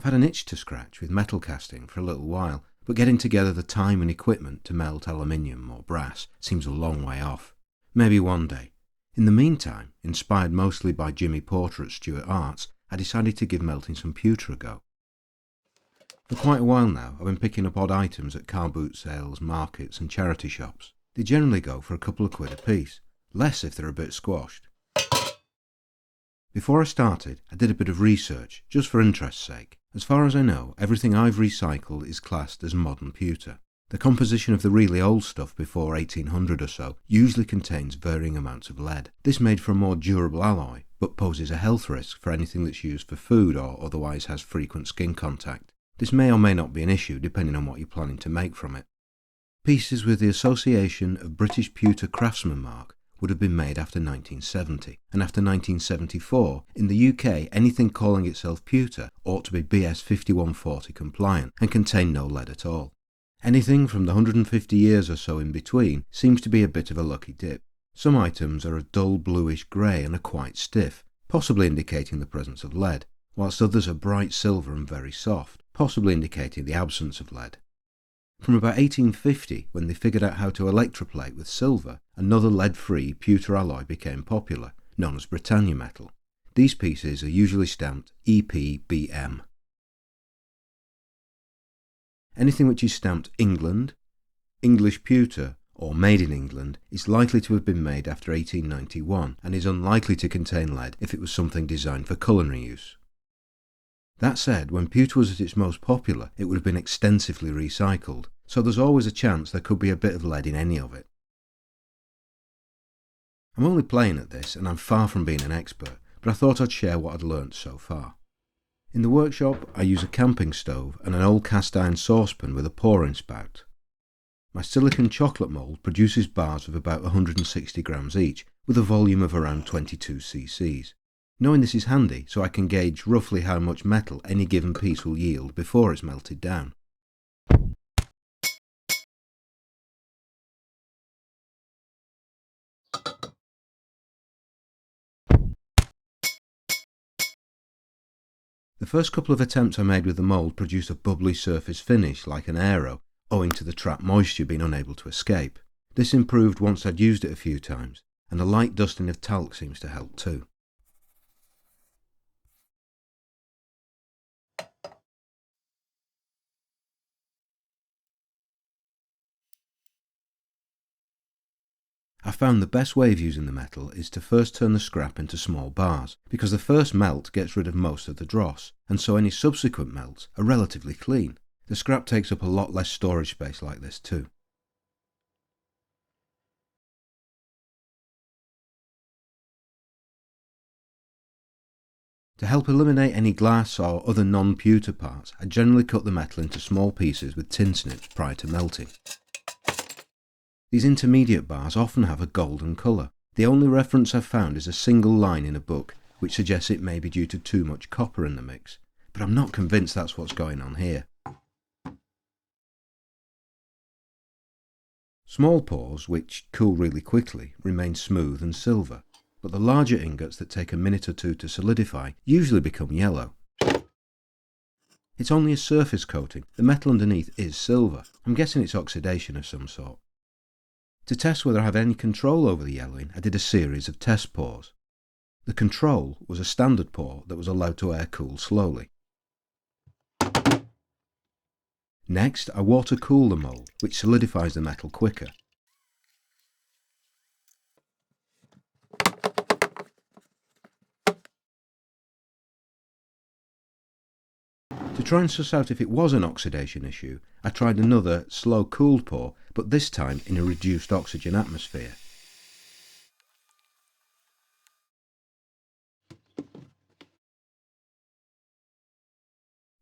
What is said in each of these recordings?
I've had an itch to scratch with metal casting for a little while, but getting together the time and equipment to melt aluminium or brass seems a long way off. Maybe one day. In the meantime, inspired mostly by Jimmy Porter at Stuart Arts, I decided to give melting some pewter a go. For quite a while now, I've been picking up odd items at car boot sales, markets and charity shops. They generally go for a couple of quid a piece, less if they're a bit squashed. Before I started, I did a bit of research, just for interest's sake. As far as I know, everything I've recycled is classed as modern pewter. The composition of the really old stuff before 1800 or so usually contains varying amounts of lead. This made for a more durable alloy, but poses a health risk for anything that's used for food or otherwise has frequent skin contact. This may or may not be an issue depending on what you're planning to make from it. Pieces with the Association of British Pewter Craftsmen mark would have been made after 1970, and after 1974, in the UK, anything calling itself pewter ought to be BS 5140 compliant and contain no lead at all. Anything from the 150 years or so in between seems to be a bit of a lucky dip. Some items are a dull bluish grey and are quite stiff, possibly indicating the presence of lead, whilst others are bright silver and very soft, possibly indicating the absence of lead. From about 1850, when they figured out how to electroplate with silver, another lead-free pewter alloy became popular, known as Britannia metal. These pieces are usually stamped EPBM. Anything which is stamped England, English pewter, or made in England is likely to have been made after 1891 and is unlikely to contain lead if it was something designed for culinary use. That said, when pewter was at its most popular, it would have been extensively recycled, so there's always a chance there could be a bit of lead in any of it. I'm only playing at this and I'm far from being an expert, but I thought I'd share what I'd learnt so far. In the workshop, I use a camping stove and an old cast iron saucepan with a pouring spout. My silicon chocolate mould produces bars of about 160 grams each, with a volume of around 22 cc's. Knowing this is handy, so I can gauge roughly how much metal any given piece will yield before it's melted down. The first couple of attempts I made with the mould produced a bubbly surface finish like an aero, owing to the trapped moisture being unable to escape. This improved once I'd used it a few times, and a light dusting of talc seems to help too. I found the best way of using the metal is to first turn the scrap into small bars, because the first melt gets rid of most of the dross, and so any subsequent melts are relatively clean. The scrap takes up a lot less storage space like this too. To help eliminate any glass or other non-pewter parts, I generally cut the metal into small pieces with tin snips prior to melting. These intermediate bars often have a golden colour. The only reference I've found is a single line in a book which suggests it may be due to too much copper in the mix, but I'm not convinced that's what's going on here. Small pours, which cool really quickly, remain smooth and silver, but the larger ingots that take a minute or two to solidify usually become yellow. It's only a surface coating, the metal underneath is silver. I'm guessing it's oxidation of some sort. To test whether I have any control over the yellowing, I did a series of test pours. The control was a standard pour that was allowed to air cool slowly. Next, I water cool the mould, which solidifies the metal quicker. To try and suss out if it was an oxidation issue, I tried another slow cooled pour, but this time in a reduced oxygen atmosphere.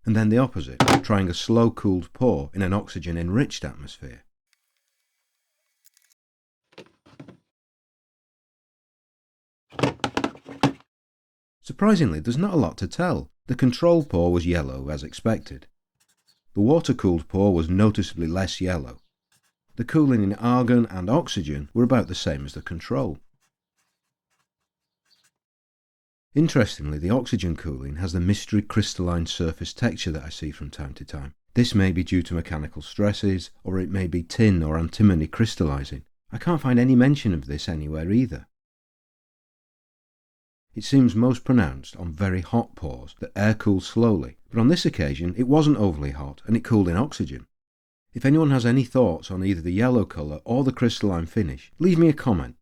And then the opposite, trying a slow cooled pour in an oxygen enriched atmosphere. Surprisingly, there's not a lot to tell. The control pour was yellow as expected. The water-cooled pour was noticeably less yellow. The cooling in argon and oxygen were about the same as the control. Interestingly, the oxygen cooling has the mystery crystalline surface texture that I see from time to time. This may be due to mechanical stresses, or it may be tin or antimony crystallising. I can't find any mention of this anywhere either. It seems most pronounced on very hot pours that air cools slowly, but on this occasion it wasn't overly hot and it cooled in oxygen. If anyone has any thoughts on either the yellow colour or the crystalline finish, leave me a comment.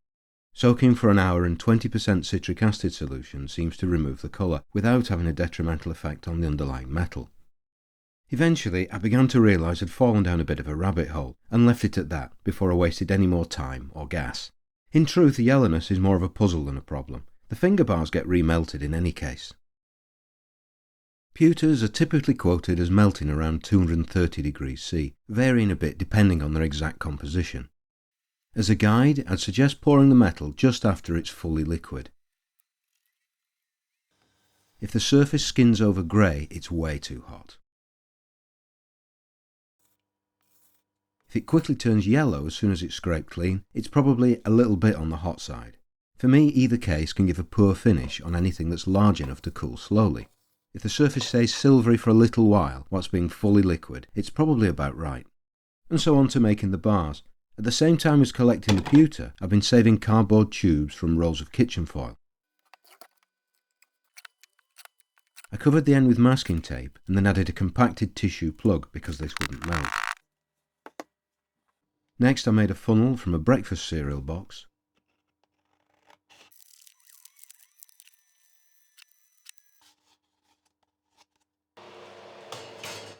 Soaking for an hour in 20% citric acid solution seems to remove the colour without having a detrimental effect on the underlying metal. Eventually I began to realise I'd fallen down a bit of a rabbit hole and left it at that before I wasted any more time or gas. In truth, the yellowness is more of a puzzle than a problem. The finger bars get remelted in any case. Pewters are typically quoted as melting around 230 degrees C, varying a bit depending on their exact composition. As a guide, I'd suggest pouring the metal just after it's fully liquid. If the surface skins over grey, it's way too hot. If it quickly turns yellow as soon as it's scraped clean, it's probably a little bit on the hot side. For me, either case can give a poor finish on anything that's large enough to cool slowly. If the surface stays silvery for a little while whilst being fully liquid, it's probably about right. And so on to making the bars. At the same time as collecting the pewter, I've been saving cardboard tubes from rolls of kitchen foil. I covered the end with masking tape and then added a compacted tissue plug because this wouldn't melt. Next I made a funnel from a breakfast cereal box.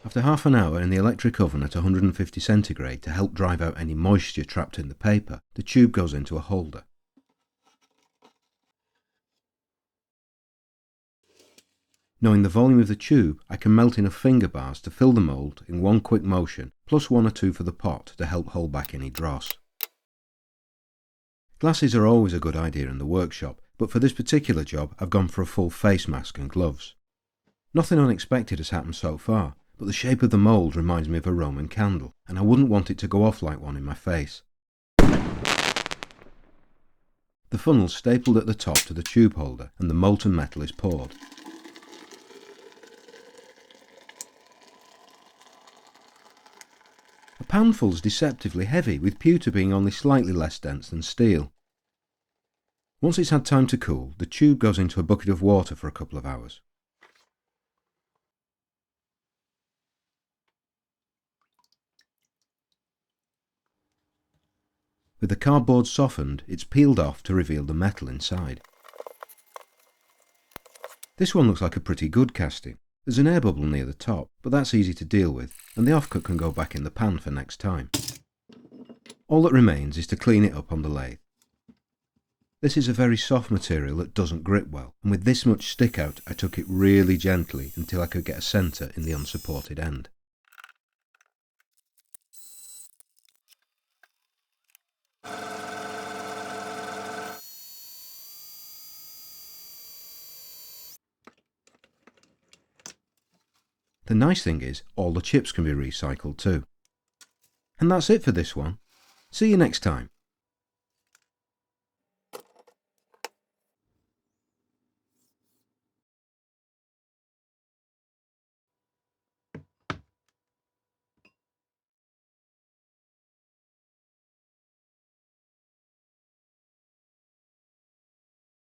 After half an hour in the electric oven at 150 centigrade to help drive out any moisture trapped in the paper, the tube goes into a holder. Knowing the volume of the tube, I can melt enough finger bars to fill the mould in one quick motion, plus one or two for the pot to help hold back any dross. Glasses are always a good idea in the workshop, but for this particular job I've gone for a full face mask and gloves. Nothing unexpected has happened so far, but the shape of the mould reminds me of a Roman candle, and I wouldn't want it to go off like one in my face. The funnel's stapled at the top to the tube holder, and the molten metal is poured. A panful's deceptively heavy, with pewter being only slightly less dense than steel. Once it's had time to cool, the tube goes into a bucket of water for a couple of hours. With the cardboard softened, it's peeled off to reveal the metal inside. This one looks like a pretty good casting. There's an air bubble near the top, but that's easy to deal with, and the offcut can go back in the pan for next time. All that remains is to clean it up on the lathe. This is a very soft material that doesn't grip well, and with this much stick out I took it really gently until I could get a centre in the unsupported end. The nice thing is, all the chips can be recycled too. And that's it for this one. See you next time.